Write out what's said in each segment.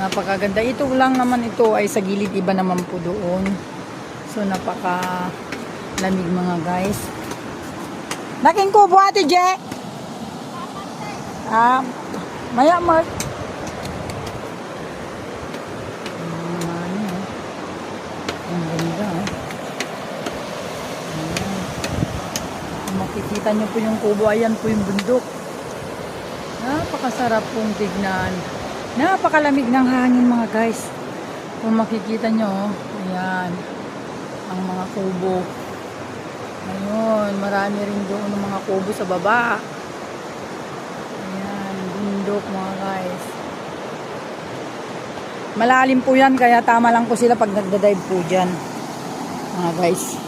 Napakaganda. Ito lang naman, ito ay sa gilid, iba naman po doon. So napaka lamig mga guys. Naking kubo ate Je. Maya Mark. Ang ganda. Makikita nyo po yung kubo. Ayan po yung bundok. Napakasarap pong tignan. Napakalamig ng hangin mga guys. Kung makikita nyo, ayan, ang mga kubo. Ayun, marami rin doon ng mga kubo sa baba. Ayan, bundok mga guys. Malalim po yan, kaya tama lang po sila pag nagdadive po dyan. Mga guys.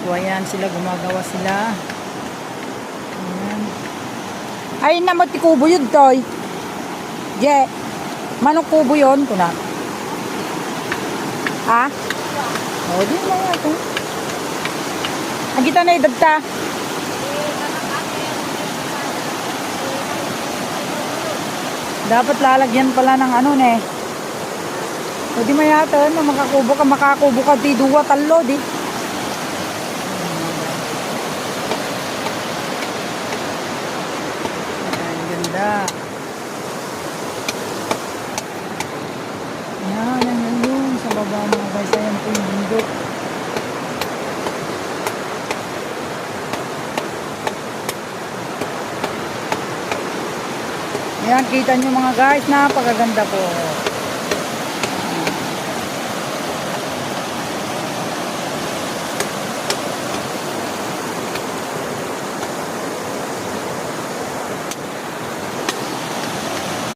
So ayan, sila gumagawa sila. Ayan. Ay, namot kubo yun, Toy. Je, manong kubo yun? Kuna. Ha? O, di na yan ito. Ang kita na idagta. Dapat lalagyan pala ng ano ne. O di mayata na makakubo ka di duwa talo di. Ang ganda. Yan yun sa baba mga guys. Ayan po yung bundok. Ayan, kita nyo mga guys, napakaganda po.